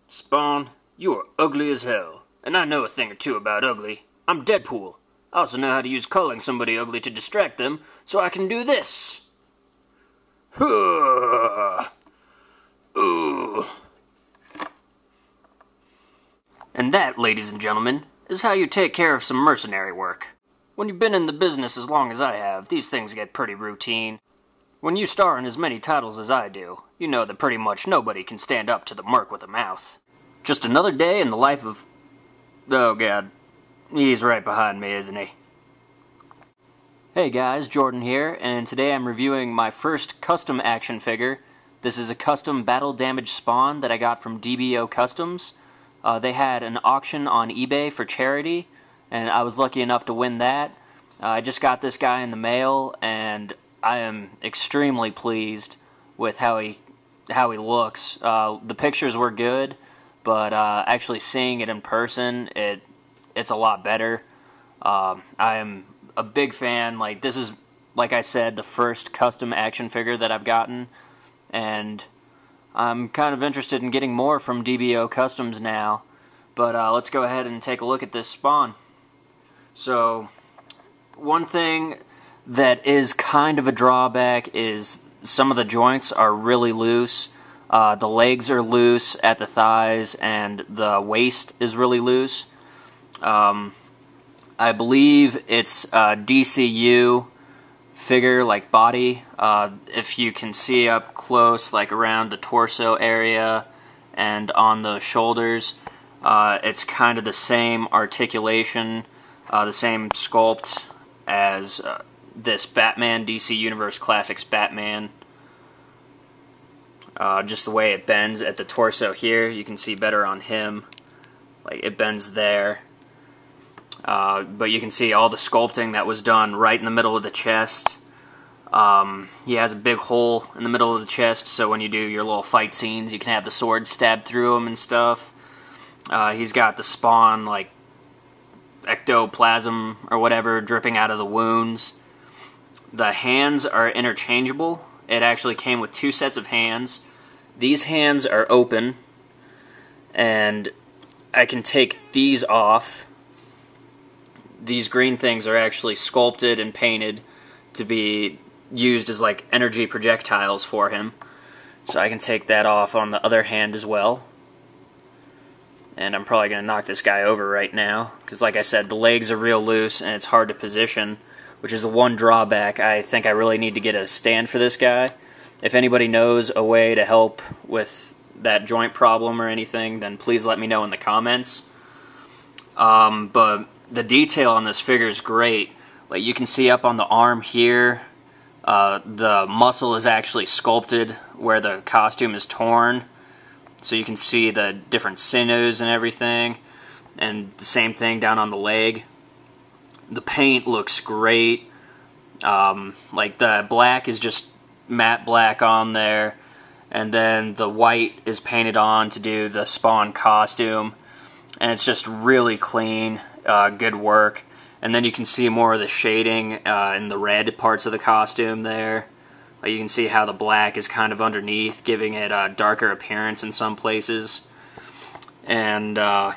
Spawn, you are ugly as hell, and I know a thing or two about ugly. I'm Deadpool. I also know how to use calling somebody ugly to distract them, so I can do this. Ooh. And that, ladies and gentlemen, is how you take care of some mercenary work. When you've been in the business as long as I have, these things get pretty routine. When you star in as many titles as I do, you know that pretty much nobody can stand up to the merc with a mouth. Just another day in the life of... Oh god, he's right behind me, isn't he? Hey guys, Jordan here, and today I'm reviewing my first custom action figure. This is a custom battle damage spawn that I got from DBO Customs. They had an auction on eBay for charity, and I was lucky enough to win that. I just got this guy in the mail, and I am extremely pleased with how he looks. The pictures were good, but actually seeing it in person, it's a lot better. I am a big fan. Like, this is, like I said, the first custom action figure that I've gotten, and I'm kind of interested in getting more from DBO Customs now. But let's go ahead and take a look at this spawn. So, one thing that is kind of a drawback is some of the joints are really loose. The legs are loose at the thighs, and the waist is really loose. I believe it's a DCU figure, like body. If you can see up close, like around the torso area and on the shoulders, it's kind of the same articulation, the same sculpt as this Batman DC Universe Classics Batman. Just the way it bends at the torso here, you can see better on him. Like, it bends there. But you can see all the sculpting that was done right in the middle of the chest. He has a big hole in the middle of the chest, so when you do your little fight scenes, you can have the sword stabbed through him and stuff. He's got the spawn, like, ectoplasm or whatever dripping out of the wounds. The hands are interchangeable. It actually came with two sets of hands. These hands are open, and I can take these off. These green things are actually sculpted and painted to be used as like energy projectiles for him. So I can take that off on the other hand as well. And I'm probably going to knock this guy over right now, because like I said, the legs are real loose and it's hard to position, which is the one drawback. I think I really need to get a stand for this guy. If anybody knows a way to help with that joint problem or anything, then please let me know in the comments. But the detail on this figure is great. Like, you can see up on the arm here, the muscle is actually sculpted where the costume is torn. So you can see the different sinews and everything. And the same thing down on the leg. The paint looks great. Like, the black is just matte black on there. And then the white is painted on to do the Spawn costume. And it's just really clean, good work. And then you can see more of the shading in the red parts of the costume there. You can see how the black is kind of underneath, giving it a darker appearance in some places. And, I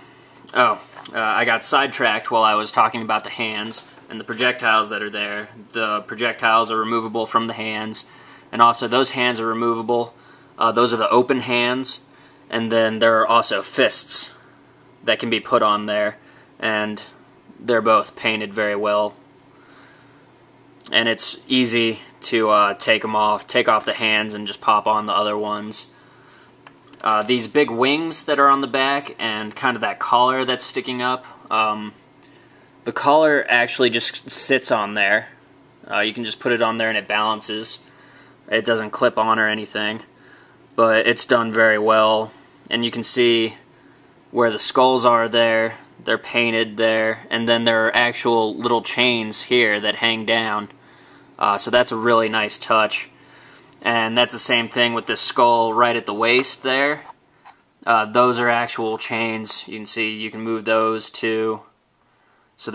got sidetracked while I was talking about the hands and the projectiles that are there. The projectiles are removable from the hands, and also those hands are removable. Those are the open hands, and then there are also fists that can be put on there, and they're both painted very well. And it's easy to take off the hands and just pop on the other ones. These big wings that are on the back and kind of that collar that's sticking up, the collar actually just sits on there. You can just put it on there and it balances. It doesn't clip on or anything, but it's done very well. And you can see where the skulls are there, they're painted there, and then there are actual little chains here that hang down. So that's a really nice touch. And that's the same thing with this skull right at the waist there. Those are actual chains. You can see you can move those too. So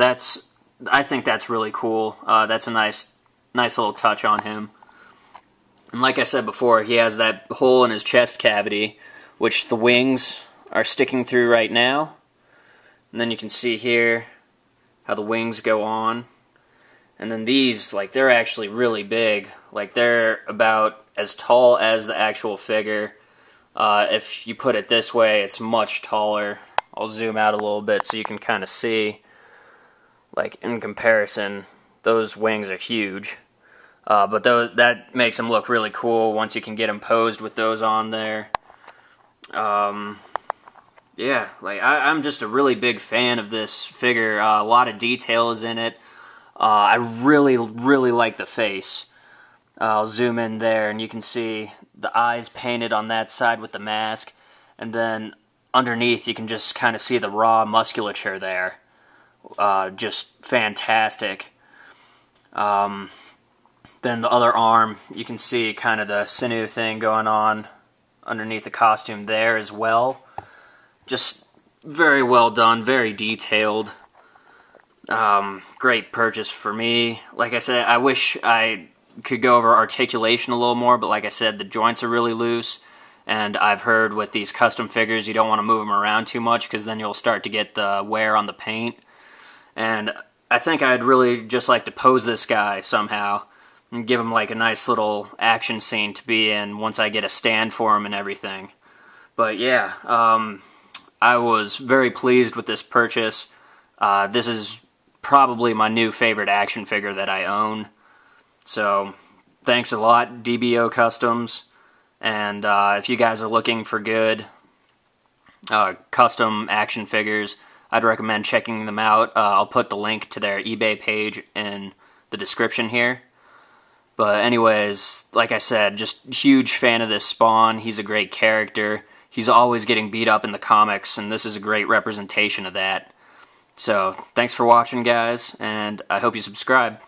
I think that's really cool. That's a nice little touch on him. And like I said before, he has that hole in his chest cavity, which the wings are sticking through right now. And then you can see here how the wings go on. And then these, like, they're actually really big. Like, they're about as tall as the actual figure. If you put it this way, it's much taller. I'll zoom out a little bit so you can kind of see. Like, in comparison, those wings are huge. But that makes them look really cool once you can get them posed with those on there. Yeah, like, I'm just a really big fan of this figure. A lot of detail is in it. I really, really like the face. I'll zoom in there and you can see the eyes painted on that side with the mask. And then underneath you can just kind of see the raw musculature there. Just fantastic. Then the other arm, you can see kind of the sinew thing going on underneath the costume there as well. Just very well done, very detailed. Great purchase for me. Like I said, I wish I could go over articulation a little more, but like I said, the joints are really loose. And I've heard with these custom figures, you don't want to move them around too much because then you'll start to get the wear on the paint. And I think I'd really just like to pose this guy somehow and give him like a nice little action scene to be in once I get a stand for him and everything. But yeah, I was very pleased with this purchase. This is probably my new favorite action figure that I own. So thanks a lot, DBO Customs. And if you guys are looking for good custom action figures, I'd recommend checking them out. I'll put the link to their eBay page in the description here. But anyways, like I said, just huge fan of this Spawn. He's a great character. He's always getting beat up in the comics, and this is a great representation of that. So, thanks for watching, guys, and I hope you subscribe.